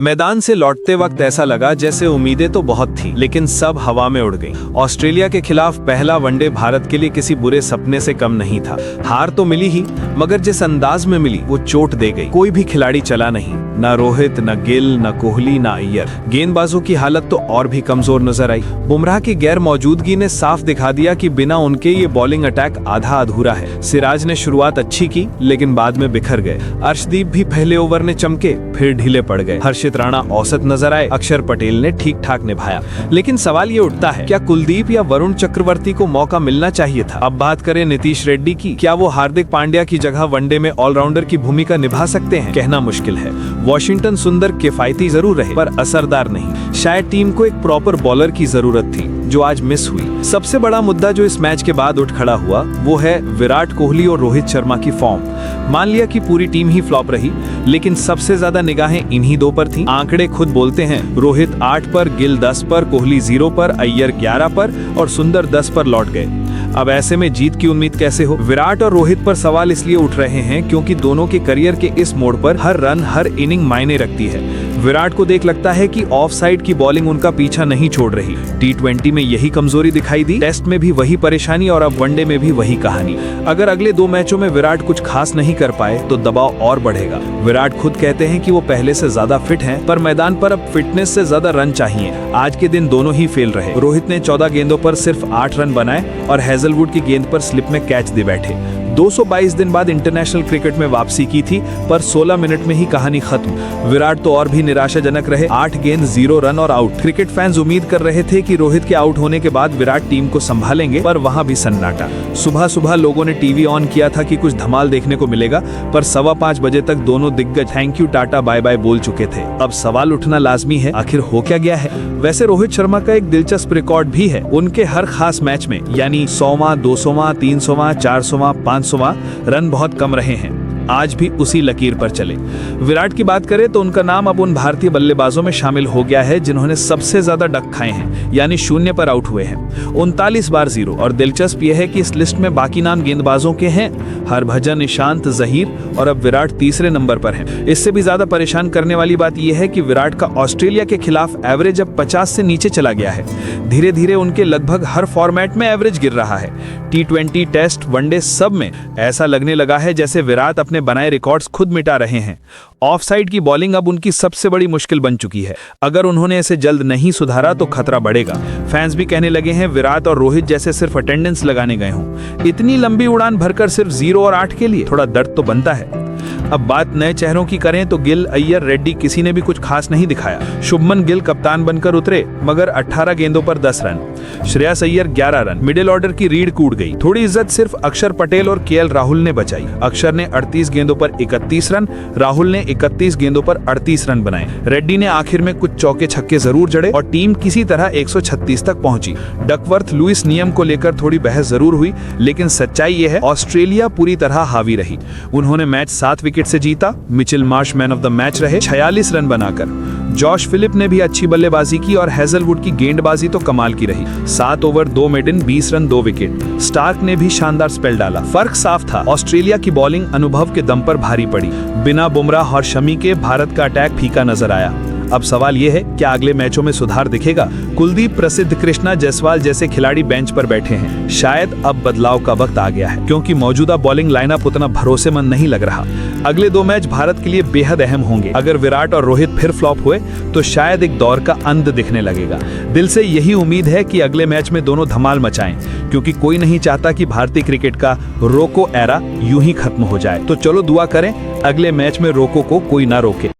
मैदान से लौटते वक्त ऐसा लगा जैसे उम्मीदें तो बहुत थी, लेकिन सब हवा में उड़ गई। ऑस्ट्रेलिया के खिलाफ पहला वनडे भारत के लिए किसी बुरे सपने से कम नहीं था। हार तो मिली ही, मगर जिस अंदाज में मिली वो चोट दे गई। कोई भी खिलाड़ी चला नहीं, न रोहित, न गिल, न कोहली, न अय्यर। गेंदबाजों की हालत तो और भी कमजोर नजर आई। बुमराह की गैर मौजूदगी ने साफ दिखा दिया कि बिना उनके ये बॉलिंग अटैक आधा अधूरा है। सिराज ने शुरुआत अच्छी की, लेकिन बाद में बिखर गए। अर्शदीप भी पहले ओवर ने चमके, फिर ढीले पड़ गए। हर्षित राणा औसत नजर आए। अक्षर पटेल ने ठीक ठाक निभाया। लेकिन सवाल ये उठता है, क्या कुलदीप या वरुण चक्रवर्ती को मौका मिलना चाहिए था? अब बात करें नीतीश रेड्डी की, क्या वो हार्दिक पांड्या की जगह वनडे में ऑलराउंडर की भूमिका निभा सकते हैं? कहना मुश्किल है। वॉशिंगटन सुंदर किफायती जरूर रहे, पर असरदार नहीं। शायद टीम को एक प्रॉपर बॉलर की जरूरत थी, जो आज मिस हुई। सबसे बड़ा मुद्दा जो इस मैच के बाद उठ खड़ा हुआ, वो है विराट कोहली और रोहित शर्मा की फॉर्म। मान लिया कि पूरी टीम ही फ्लॉप रही, लेकिन सबसे ज्यादा निगाहें इन्हीं दो पर थी। आंकड़े खुद बोलते हैं, रोहित 8 पर, गिल 10 पर, कोहली 0 पर, अय्यर 11 पर और सुंदर 10 पर लौट गए। अब ऐसे में जीत की उम्मीद कैसे हो? विराट और रोहित पर सवाल इसलिए उठ रहे हैं क्योंकि दोनों के करियर के इस मोड़ पर हर रन, हर इनिंग मायने रखती है। विराट को देख लगता है कि ऑफ साइड की बॉलिंग उनका पीछा नहीं छोड़ रही। T20 में यही कमजोरी दिखाई दी, टेस्ट में भी वही परेशानी और अब वनडे में भी वही कहानी। अगर अगले 2 मैचों में विराट कुछ खास नहीं कर पाए तो दबाव और बढ़ेगा। विराट खुद कहते हैं कि वो पहले से ज्यादा फिट हैं, पर मैदान पर अब फिटनेस से ज्यादा रन चाहिए। आज के दिन दोनों ही फेल रहे। रोहित ने 14 गेंदों पर सिर्फ 8 रन बनाए और हेजलवुड की गेंद पर स्लिप में कैच दे बैठे। 222 दिन बाद इंटरनेशनल क्रिकेट में वापसी की थी, पर 16 मिनट में ही कहानी खत्म। विराट तो और भी निराशाजनक रहे। 8 गेंद 0 रन और आउट। क्रिकेट फैंस उम्मीद कर रहे थे कि रोहित के आउट होने के बाद विराट टीम को संभालेंगे, पर वहां भी सन्नाटा। सुबह सुबह लोगों ने टीवी ऑन किया था कि कुछ धमाल देखने को मिलेगा, पर 5:15 बजे तक दोनों दिग्गज thank you tata bye bye बोल चुके थे। अब सवाल उठना लाजमी है, आखिर हो क्या गया है? वैसे रोहित शर्मा का एक दिलचस्प रिकॉर्ड भी है। उनके हर खास मैच में, यानी 100वां, 200वां, 300वां, 400वां, 500वां रन बहुत कम रहे हैं। आज भी उसी लकीर पर चले। विराट की बात करें तो उनका नाम अब उन भारतीय बल्लेबाजों में शामिल हो गया है जिन्होंने सबसे ज्यादा डक खाए हैं, यानी 0 पर आउट हुए हैं। 39 बार 0। और दिलचस्प यह है कि इस लिस्ट में बाकी नाम गेंदबाजों के हैं। हरभजन, ईशांत, जहीर और अब विराट तीसरे नंबर पर हैं। इससे भी ज्यादा परेशान करने वाली बात यह है कि विराट का ऑस्ट्रेलिया के खिलाफ एवरेज अब 50 से नीचे चला गया है। धीरे धीरे उनके लगभग हर फॉर्मेट में एवरेज गिर रहा है। T20, टेस्ट, वनडे सब में ऐसा लगने लगा है जैसे विराट अपने बनाए रिकॉर्ड्स खुद मिटा रहे हैं। ऑफ साइड की बॉलिंग अब उनकी सबसे बड़ी मुश्किल बन चुकी है। अगर उन्होंने इसे जल्द नहीं सुधारा तो खतरा बढ़ेगा। फैंस भी कहने लगे हैं विराट और रोहित जैसे सिर्फ अटेंडेंस लगाने गए हों। इतनी लंबी उड़ान भरकर सिर्फ 0 और 8 के लिए थोड़ा दर्द तो बनता है। अब बात नए चेहरों की करें तो गिल, अय्यर, रेड्डी किसी ने भी कुछ खास नहीं दिखाया। शुभमन गिल कप्तान बनकर उतरे, मगर 18 गेंदों पर 10 run. Shreyas Iyer 11 run. Middle order की रीढ़ कूट गई। थोड़ी इज्जत सिर्फ अक्षर पटेल और KL राहुल ने बचाई। अक्षर ने 38 गेंदों पर 31 रन, राहुल ने 31 गेंदों पर 38 रन बनाए। रेड्डी ने आखिर में कुछ चौके छक्के जरूर जड़े और टीम किसी तरह 136 तक पहुंची। डकवर्थ लुइस नियम को लेकर थोड़ी बहस जरूर हुई, लेकिन सच्चाई यह है ऑस्ट्रेलिया पूरी तरह हावी रही। उन्होंने मैच 7 विकेट से जीता। Mitchell Marsh man of the match रहे 46 रन बनाकर। जॉश फिलिप ने भी अच्छी बल्लेबाजी की और हेजलवुड की गेंदबाजी तो कमाल की रही। 7 over 2 maiden, 20 run 2 wicket. Starc ने भी शानदार स्पेल डाला। फर्क साफ था, ऑस्ट्रेलिया की बॉलिंग अनुभव के दम पर भारी पड़ी। बिना बुमराह और शमी के भारत का अटैक फीका नजर आया। अब सवाल यह है, क्या अगले मैचों में सुधार दिखेगा? कुलदीप, प्रसिद्ध कृष्णा, जायसवाल जैसे खिलाड़ी बेंच पर बैठे हैं। शायद अब बदलाव का वक्त आ गया है, क्योंकि मौजूदा बॉलिंग लाइनअप उतना भरोसेमंद नहीं लग रहा। अगले 2 मैच भारत के लिए बेहद अहम होंगे। अगर विराट और रोहित फिर फ्लॉप हुए तो शायद एक दौर का अंत दिखने लगेगा। दिल से यही उम्मीद है कि अगले मैच में दोनों धमाल मचाएं, क्योंकि कोई नहीं चाहता कि भारतीय क्रिकेट का रोको एरा यूं ही खत्म हो जाए। तो चलो दुआ करें अगले मैच में रोको को कोई ना रोके।